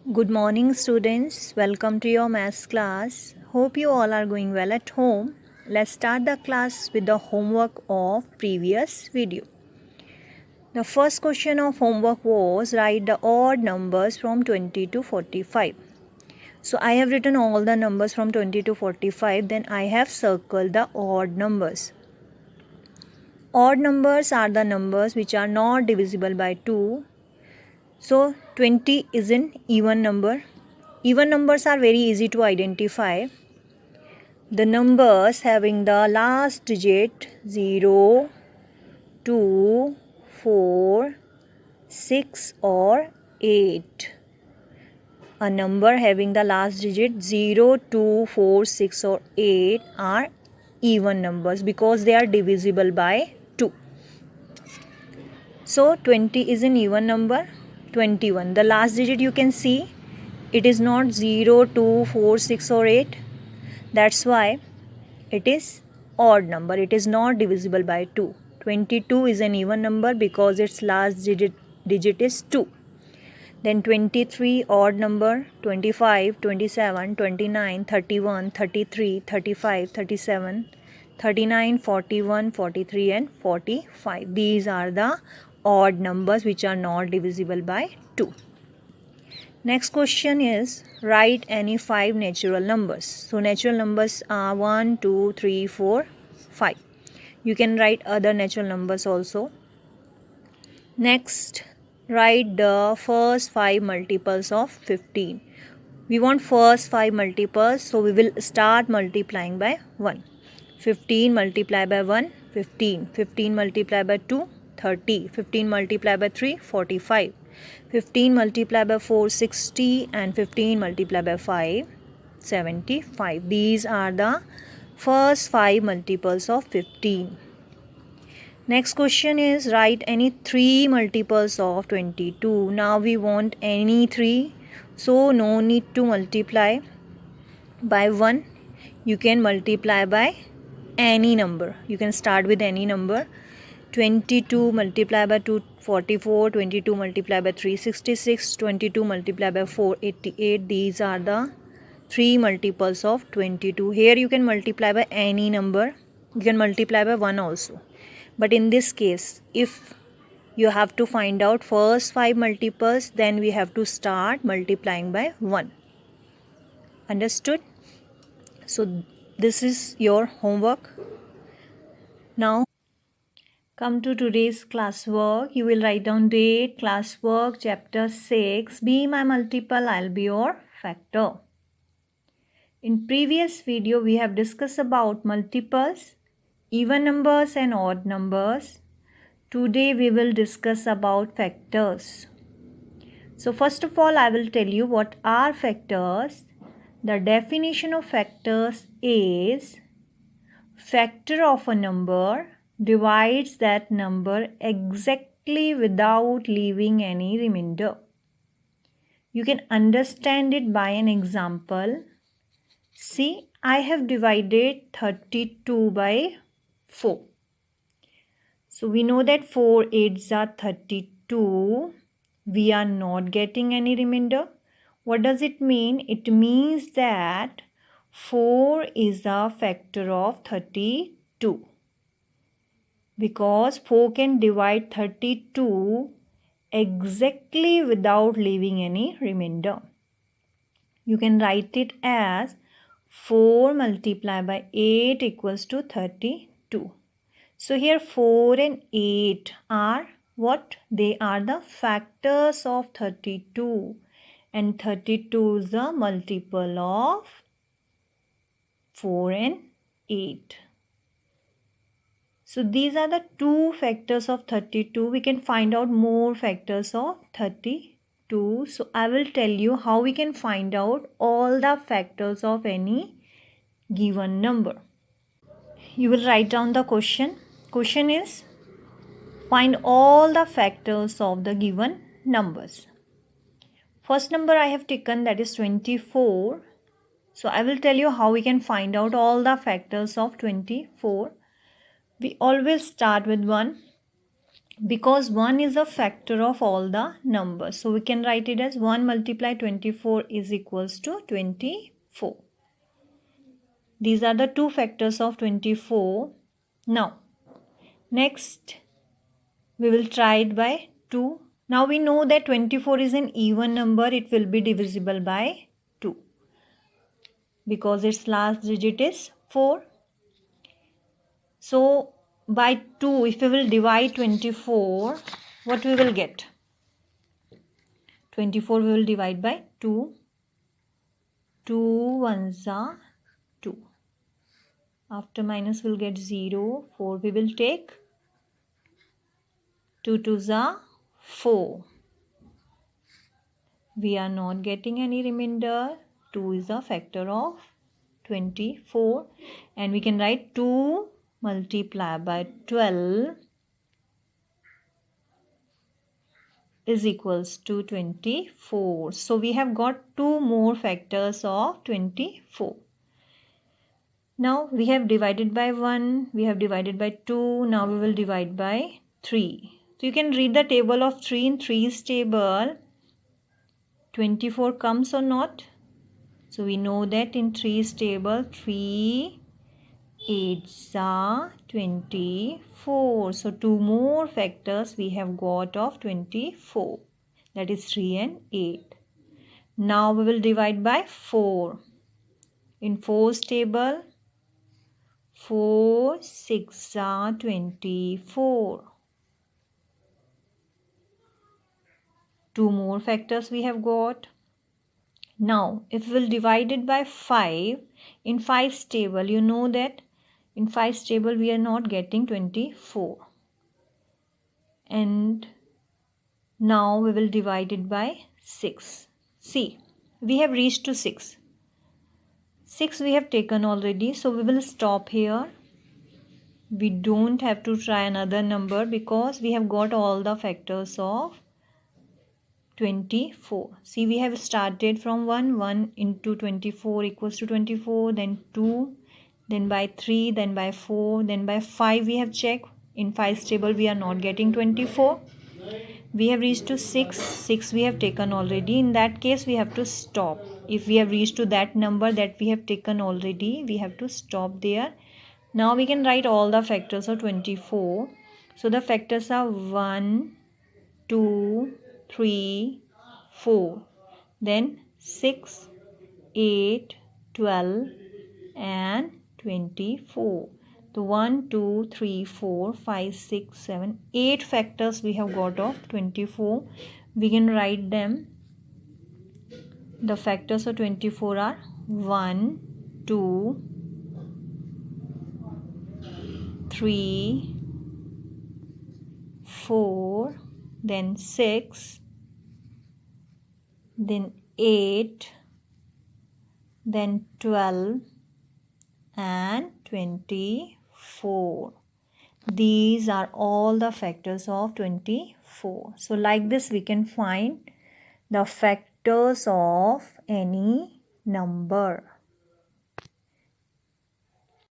Good morning, students. Welcome to your maths class. Hope you all are going well at home. Let's start the class with the homework of previous video. The first question of homework was write the odd numbers from 20 to 45. So I have written all the numbers from 20 to 45. Then I have circled the odd numbers. Odd numbers are the numbers which are not divisible by 2. So 20 is an even number. Even numbers are very easy to identify. The numbers having the last digit 0, 2, 4, 6 or 8. A number having the last digit 0, 2, 4, 6 or 8 are even numbers because they are divisible by 2. So 20 is an even number. 21. The last digit you can see it is not 0, 2, 4, 6 or 8. That's why it is odd number. It is not divisible by 2. 22 is an even number because its last digit is 2. Then 23 odd number, 25, 27, 29, 31, 33, 35, 37, 39, 41, 43 and 45. These are the odd numbers which are not divisible by 2. Next question is write any 5 natural numbers. So natural numbers are 1, 2, 3, 4, 5. You can write other natural numbers also. Next, write the first 5 multiples of 15. We want first 5 multiples, so we will start multiplying by 1. 15 multiplied by 1, 15. 15 multiplied by 2, 30. 15 multiplied by 3, 45. 15 multiplied by 4, 60 and 15 multiplied by 5, 75. These are the first 5 multiples of 15. Next question is write any 3 multiples of 22. Now we want any 3, so no need to multiply by 1. You can multiply by any number. You can start with any number. 22 multiplied by 2, 44. 22 multiplied by 3, 66. 22 multiplied by 4, 88. These are the 3 multiples of 22. Here you can multiply by any number. You can multiply by 1 also. But in this case, if you have to find out first 5 multiples, then we have to start multiplying by 1. Understood? So this is your homework. Now come to today's classwork. You will write down date, classwork, chapter 6. Be my multiple, I'll be your factor. In previous video, we have discussed about multiples, even numbers and odd numbers. Today we will discuss about factors. So first of all, I will tell you what are factors. The definition of factors is factor of a number divides that number exactly without leaving any remainder. You can understand it by an example. See, I have divided 32 by 4. So we know that 4 8s are 32. We are not getting any remainder. What does it mean? It means that 4 is a factor of 32. Because 4 can divide 32 exactly without leaving any remainder. You can write it as 4 multiplied by 8 equals to 32. So here 4 and 8 are what? They are the factors of 32. And 32 is the multiple of 4 and 8. So these are the two factors of 32. We can find out more factors of 32. So I will tell you how we can find out all the factors of any given number. You will write down the question. Question is find all the factors of the given numbers. First number I have taken, that is 24. So I will tell you how we can find out all the factors of 24. We always start with 1. because 1 is a factor of all the numbers. So we can write it as 1 multiply 24 is equals to 24. These are the two factors of 24. Now, next we will try it by 2. Now we know that 24 is an even number. It will be divisible by 2 because its last digit is 4. So by 2, if we will divide 24, what we will get? 24 we will divide by 2. 2 ones are 2. After minus we'll get 0. 4 we will take. 2 twos are 4. We are not getting any remainder. 2 is a factor of 24. And we can write 2 multiplied by 12 is equals to 24. So we have got 2 more factors of 24. Now we have divided by 1, we have divided by 2, now we will divide by 3. So you can read the table of 3 in 3's table. 24 comes or not? So we know that in 3's table 3 8s are 24. So 2 more factors we have got of 24. That is 3 and 8. Now we will divide by 4. In 4's table 4 6 are 24. 2 more factors we have got. Now if we will divide it by 5, in 5's table you know that in 5's table we are not getting 24. And now we will divide it by 6. See, we have reached to 6. 6 we have taken already, so we will stop here. We don't have to try another number because we have got all the factors of 24. See, we have started from 1 into 24 equals to 24, then 2, then by 3, then by 4, then by 5 we have checked. In 5's table we are not getting 24. We have reached to 6. 6 we have taken already. In that case we have to stop. If we have reached to that number that we have taken already, we have to stop there. Now we can write all the factors of 24. So the factors are 1, 2, 3, 4. Then 6, 8, 12 and 24. So 1, 2, 3, 4, 5, 6, 7, 8 factors we have got of 24. We can write them. The factors of 24 are 1, 2, 3, 4, then 6, then 8, then 12 and 24. These are all the factors of 24. So like this we can find the factors of any number.